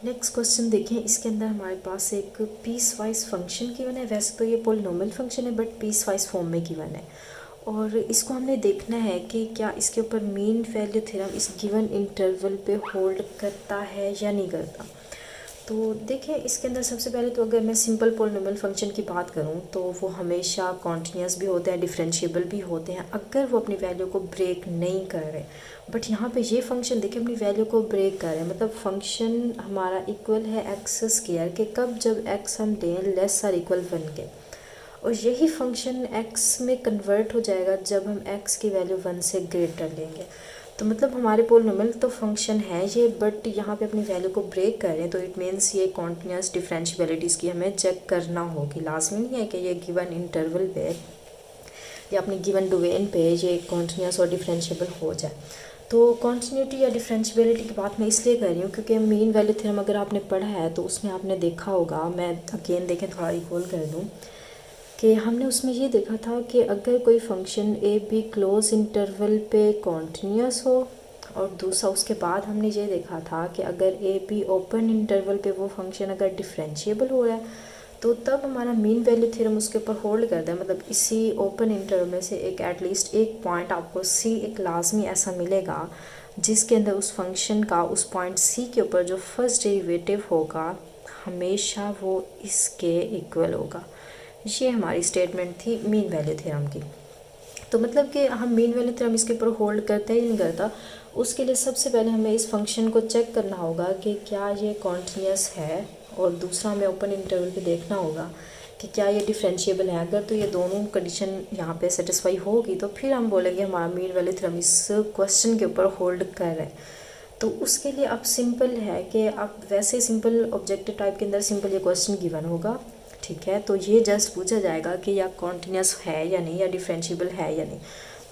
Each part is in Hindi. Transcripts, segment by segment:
नेक्स्ट क्वेश्चन देखें, इसके अंदर हमारे पास एक पीस वाइज फंक्शन गिवन है। वैसे तो ये पॉलिनॉमियल फंक्शन है बट पीस वाइज फॉर्म में गिवन है और इसको हमने देखना है कि क्या इसके ऊपर मीन वैल्यू थ्योरम इस गिवन इंटरवल पे होल्ड करता है या नहीं करता। तो देखिए इसके अंदर सबसे पहले तो अगर मैं सिंपल पॉलिनॉमियल फंक्शन की बात करूं तो वो हमेशा कॉन्टिन्यूस भी होते हैं, डिफरेंशिएबल भी होते हैं अगर वो अपनी वैल्यू को ब्रेक नहीं कर रहे। बट यहाँ पे ये फंक्शन देखिए अपनी वैल्यू को ब्रेक कर रहे हैं, मतलब फंक्शन हमारा इक्वल है एक्स स्क्वायर के कब, जब एक्स हम लें लेस आर इक्वल 1 के, और यही फंक्शन x में कन्वर्ट हो जाएगा जब हम x की वैल्यू 1 से ग्रेटर लेंगे। तो मतलब हमारे पॉलिनॉमियल तो फंक्शन है ये, बट यहाँ पे अपनी वैल्यू को ब्रेक कर रहे हैं, तो इट मीन्स ये कॉन्टिन्यूस डिफरेंशियबिलिटीज़ की हमें चेक करना होगी। लाजमी नहीं है कि ये गिवन इंटरवल पे या अपनी गिवन डोमेन पे ये कॉन्टिन्यूस और डिफरेंशिएबल हो जाए। तो कॉन्टिन्यूटी या डिफरेंशियबिलिटी की बात मैं इसलिए कर रही हूँ क्योंकि मीन वैल्यू थ्योरम अगर आपने पढ़ा है तो उसमें आपने देखा होगा, मैं अगेन देखें थोड़ा रिकॉल कर दूँ कि हमने उसमें ये देखा था कि अगर कोई function A be close interval पे कॉन्टिन्यूस हो, और दूसरा उसके बाद हमने ये देखा था कि अगर ए बी ओपन इंटरवल पे वो फंक्शन अगर डिफरेंशिएबल हो रहा है तो तब हमारा मीन वैल्यू थ्योरम उसके ऊपर होल्ड करता है। मतलब इसी ओपन इंटरवल में से एक एटलीस्ट एक पॉइंट आपको सी एक लाजमी ऐसा मिलेगा जिसके अंदर उस फंक्शन का उस पॉइंट सी के ऊपर जो फर्स्ट डेरिवेटिव होगा हमेशा वो इसके इक्वल होगा। ये हमारी स्टेटमेंट थी मीन वैल्यू थ्योरम की। तो मतलब कि हम मीन वैल्यू थ्योरम इसके ऊपर होल्ड करता ही नहीं करता। उसके लिए सबसे पहले हमें इस फंक्शन को चेक करना होगा कि क्या ये कॉन्टिन्यूस है, और दूसरा हमें ओपन इंटरवल पे देखना होगा कि क्या ये डिफरेंशिएबल है। अगर तो ये दोनों कंडीशन यहाँ पे सेटिस्फाई होगी तो फिर हम बोलेंगे हमारा मीन वैल्यू थ्योरम इस क्वेश्चन के ऊपर होल्ड कर रहा है। तो उसके लिए अब सिंपल है कि अब वैसे सिंपल ऑब्जेक्टिव टाइप के अंदर सिंपल ये क्वेश्चन गिवन होगा, ठीक है। तो ये जस्ट पूछा जाएगा कि या कॉन्टिन्यूस है या नहीं, या डिफरेंशिएबल है या नहीं।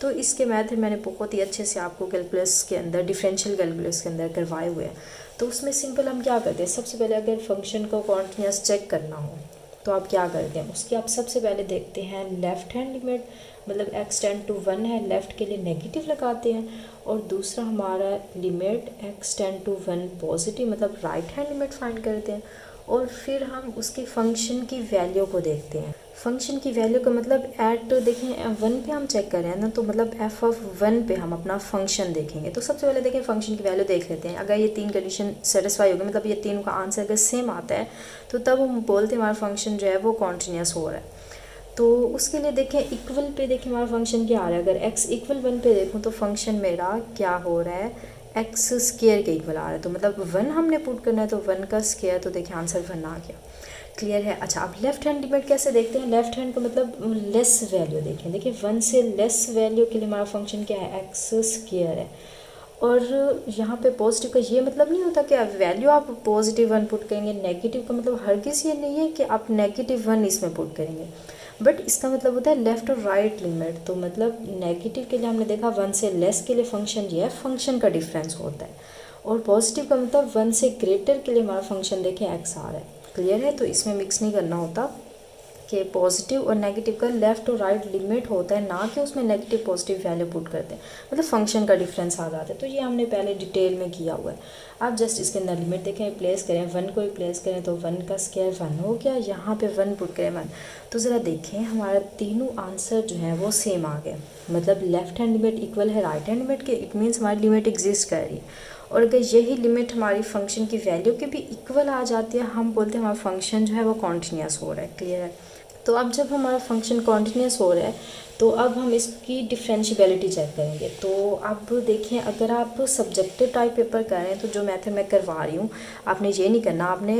तो इसके मैथड मैंने बहुत ही अच्छे से आपको कैलकुलस के अंदर, डिफरेंशियल कैलकुलस के अंदर करवाए हुए हैं। तो उसमें सिंपल हम क्या करते हैं, सबसे पहले अगर फंक्शन को कॉन्टिन्यूस चेक करना हो तो आप क्या करते हैं, उसकी आप सबसे पहले देखते हैं लेफ़्ट हैंड लिमिट, मतलब x टेंड टू 1 है, लेफ़्ट के लिए नेगेटिव लगाते हैं, और दूसरा हमारा limit x tend to 1 positive, मतलब राइट हैंड लिमिट फाइंड करते हैं, और फिर हम उसके फंक्शन की वैल्यू को देखते हैं। फंक्शन की वैल्यू का मतलब एट देखें 1 पे हम चेक कर रहे हैं ना, तो मतलब f ऑफ 1 पे हम अपना फंक्शन देखेंगे। तो सबसे पहले देखें फंक्शन की वैल्यू देख लेते हैं। अगर ये तीन कंडीशन सेटिस्फाई होगी, मतलब ये तीनों का आंसर अगर सेम आता है तो तब हम बोलते हैं हमारा फंक्शन जो है वो कॉन्टिन्यूस हो रहा है। तो उसके लिए देखें इक्वल पे देखें हमारा फंक्शन क्या आ रहा है। अगर x इक्वल 1 पे देखूँ तो फंक्शन मेरा क्या हो रहा है, एक्स स्क्वायर के इक्वल आ रहा है। तो मतलब 1 हमने पुट करना है तो 1 का स्क्वायर, तो देखिए आंसर 1 आ गया। क्लियर है। अच्छा, अब लेफ्ट हैंड लिमिट कैसे देखते हैं, लेफ्ट हैंड को मतलब लेस वैल्यू देखें। देखिए 1 से लेस वैल्यू के लिए हमारा फंक्शन क्या है, एक्स स्क्वायर है। और यहाँ पे पॉजिटिव का ये मतलब नहीं होता कि वैल्यू आप पॉजिटिव 1 पुट करेंगे, नेगेटिव का मतलब हरगिज़ ये नहीं है कि आप नेगेटिव 1 इसमें पुट करेंगे, बट इसका मतलब होता है लेफ़्ट और राइट लिमिट। तो मतलब नेगेटिव के लिए हमने देखा 1 से लेस के लिए फंक्शन ये है, फंक्शन का डिफरेंस होता है, और पॉजिटिव का मतलब 1 से ग्रेटर के लिए हमारा फंक्शन देखें एक्स आ रहा है। क्लियर है। तो इसमें मिक्स नहीं करना होता कि पॉजिटिव और नेगेटिव का लेफ़्ट और राइट लिमिट होता है, ना कि उसमें नेगेटिव पॉजिटिव वैल्यू पुट करते हैं, मतलब फंक्शन का डिफरेंस आ जाता है। तो ये हमने पहले डिटेल में किया हुआ है। आप जस्ट इसके अंदर लिमिट देखें, रिप्लेस करें, 1 को रिप्लेस करें तो 1 का स्क्वायर 1 हो गया, यहाँ पे 1 पुट करें 1। तो ज़रा देखें हमारा तीनों आंसर जो है वो सेम आ गए, मतलब लेफ़्ट हैंड लिमिट इक्वल है राइट हैंड लिमिट के, इट मीन्स हमारी लिमिट एग्जिस्ट कर रही है। और अगर यही लिमिट हमारी फंक्शन की वैल्यू के भी इक्वल आ जाती है, हम बोलते हैं हमारा फंक्शन जो है वो कॉन्टिन्यूस हो रहा है। क्लियर है। तो अब जब हमारा फंक्शन कॉन्टिन्यूस हो रहा है तो अब हम इसकी डिफरेंशियबिलिटी चेक करेंगे। तो अब देखिए अगर आप सब्जेक्टिव टाइप पेपर कर रहे हैं तो जो मेथड मैं करवा रही हूँ आपने ये नहीं करना, आपने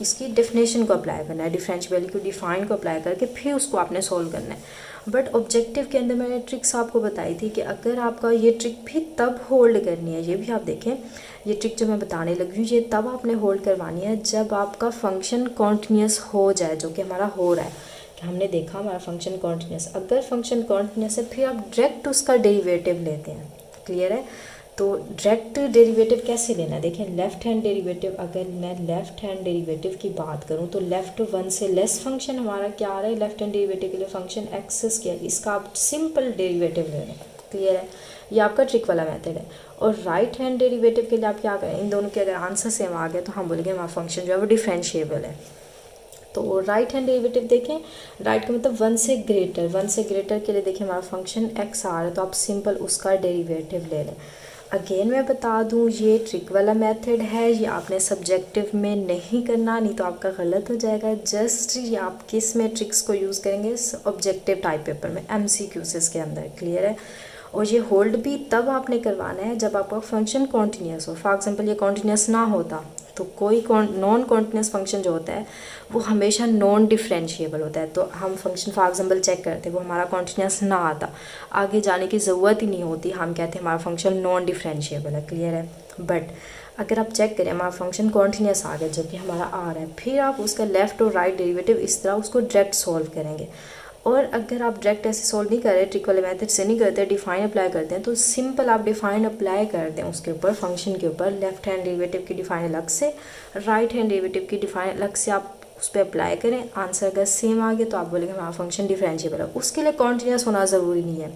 इसकी डेफिनेशन को अप्लाई करना है, डिफरेंशियबिलिटी को डिफाइन को अप्लाई करके फिर उसको आपने सोल्व करना है। बट ऑब्जेक्टिव के अंदर मैंने ट्रिक्स आपको बताई थी कि अगर आपका ये ट्रिक भी तब होल्ड करनी है, ये भी आप देखें, ये ट्रिक जो मैं बताने लगी हूँ ये तब आपने होल्ड करवानी है जब आपका फंक्शन कॉन्टिन्यूस हो जाए, जो कि हमारा हो रहा है। हमने देखा हमारा फंक्शन कॉन्टिन्यूस, अगर फंक्शन कॉन्टिन्यूस है फिर आप डायरेक्ट उसका डेरिवेटिव लेते हैं। क्लियर है। तो डायरेक्ट डेरिवेटिव कैसे लेना है, देखें लेफ़्ट हैंड डेरिवेटिव, अगर मैं लेफ़्ट हैंड डेरिवेटिव की बात करूं तो लेफ़्ट 1 से लेस फंक्शन हमारा क्या आ रहा है, लेफ़्ट हैंड डेरिवेटिव के लिए फंक्शन एक्स स्क्वायर, इसका आप सिंपल डेरिवेटिव ले रहे हैं। क्लियर है। ये आपका ट्रिक वाला मेथड है। और राइट हैंड डेरिवेटिव के लिए आप क्या करें, इन दोनों के अगर आंसर सेम आ गया तो हम बोलेंगे हमारा फंक्शन जो है वो डिफरेंशिएबल है। तो राइट हैंड डेरिवेटिव देखें, राइट का मतलब 1 से ग्रेटर, 1 से ग्रेटर के लिए देखें हमारा फंक्शन एक्स आ रहा है तो आप सिंपल उसका डेरिवेटिव ले लें। अगेन मैं बता दूं ये ट्रिक वाला मेथड है, ये आपने सब्जेक्टिव में नहीं करना, नहीं तो आपका गलत हो जाएगा। जस्ट ये आप किस में ट्रिक्स को यूज़ करेंगे, ऑब्जेक्टिव टाइप पेपर में, MCQs के अंदर। क्लियर है। और ये होल्ड भी तब आपने करवाना है जब आपका फंक्शन कॉन्टीन्यूस हो। फॉर एग्जांपल ये कॉन्टीन्यूस ना होता तो कोई नॉन कॉन्टीन्यूस फंक्शन जो होता है वो हमेशा नॉन डिफरेंशिएबल होता है। तो हम फंक्शन फॉर एग्जांपल चेक करते वो हमारा कॉन्टीन्यूस ना आता, आगे जाने की ज़रूरत ही नहीं होती, हम कहते हैं हमारा फंक्शन नॉन डिफरेंशिएबल है। क्लियर है। बट अगर आप चेक करें हमारा फंक्शन कॉन्टीन्यूस आ गया जो कि हमारा आ रहा है, फिर आप उसका लेफ़्ट और राइट डेरिवेटिव इस तरह उसको डायरेक्ट सॉल्व करेंगे। और अगर आप डायरेक्ट ऐसे सॉल्व नहीं कर रहे, ट्रिक वाले मेथड से नहीं करते, डिफाइन अप्लाई करते हैं, तो सिंपल आप डिफाइन अप्लाई कर दें उसके ऊपर, फंक्शन के ऊपर। लेफ्ट हैंड डेरिवेटिव की डिफाइन अलग से, राइट हैंड डेरिवेटिव की डिफाइन अलग से आप उस पर अप्लाई करें। आंसर अगर सेम आ गया तो आप बोलेंगे हमारा फंक्शन डिफरेंशिएबल है। उसके लिए कॉन्टीन्यूस होना ज़रूरी नहीं है,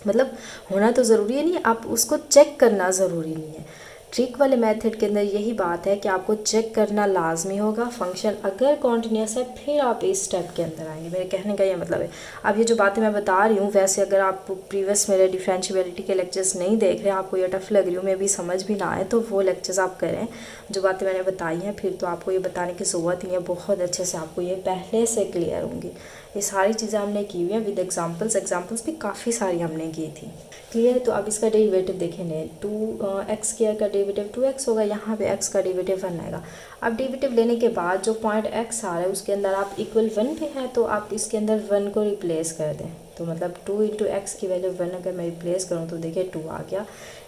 मतलब होना तो ज़रूरी है नहीं, आप उसको चेक करना ज़रूरी नहीं है। ट्रिक वाले मेथड के अंदर यही बात है कि आपको चेक करना लाजमी होगा। फंक्शन अगर कॉन्टीन्यूस है फिर आप इस स्टेप के अंदर आएंगे। मेरे कहने का ये मतलब है। अब ये जो बातें मैं बता रही हूँ, वैसे अगर आप प्रीवियस मेरे डिफरेंशिएबिलिटी के लेक्चर्स नहीं देख रहे, आपको ये टफ लग रही हूँ, मे भी समझ भी ना आए, तो वो लेक्चर्स आप करें जो बातें मैंने बताई हैं। फिर तो आपको ये बताने की ज़रूरत नहीं है, बहुत अच्छे से आपको ये पहले से क्लियर होंगी। ये सारी चीज़ें हमने की हुई हैं विद एग्जाम्पल्स भी काफ़ी सारी हमने की थी। क्लियर। तो अब इसका डेरिवेटिव देखेंगे, 2x² का डेरिवेटिव 2x होगा, यहाँ पे x का डेरिवेटिव 1 आएगा। अब डेरिवेटिव लेने के बाद जो पॉइंट x आ रहा है उसके अंदर आप इक्वल 1 पे है तो आप इसके अंदर 1 को रिप्लेस कर दें। तो मतलब 2 × x की वैल्यू 1 अगर मैं रिप्लेस करूँ तो देखिए 2 आ गया।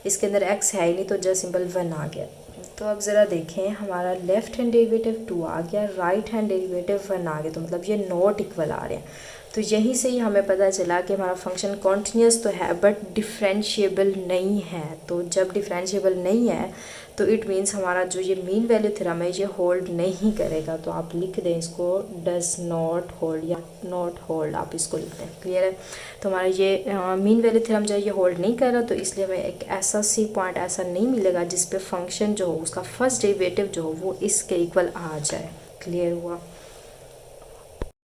इसके अंदर x है ही नहीं तो जस्ट सिंपल 1 आ गया। तो अब ज़रा देखें, हमारा लेफ़्ट हैंड डेरिवेटिव 2 आ गया, राइट हैंड डेरिवेटिव 1 आ गया, तो मतलब ये नॉट इक्वल आ रहे हैं। तो यहीं से ही हमें पता चला कि हमारा फंक्शन कॉन्टीन्यूस तो है बट डिफरेंशिएबल नहीं है। तो जब डिफरेंशिएबल नहीं है तो इट मीन्स हमारा जो ये मीन वैल्यू थ्योरम है ये होल्ड नहीं करेगा। तो आप लिख दें इसको डज नॉट होल्ड या नॉट होल्ड, आप इसको लिख दें। क्लियर है। तो हमारा ये मीन वैल्यू थ्योरम जो है ये होल्ड नहीं कर रहा, तो इसलिए हमें एक ऐसा सी पॉइंट ऐसा नहीं मिलेगा जिस पे फंक्शन जो हो उसका फर्स्ट डेरिवेटिव जो हो वो इसके इक्वल आ जाए। क्लियर हुआ।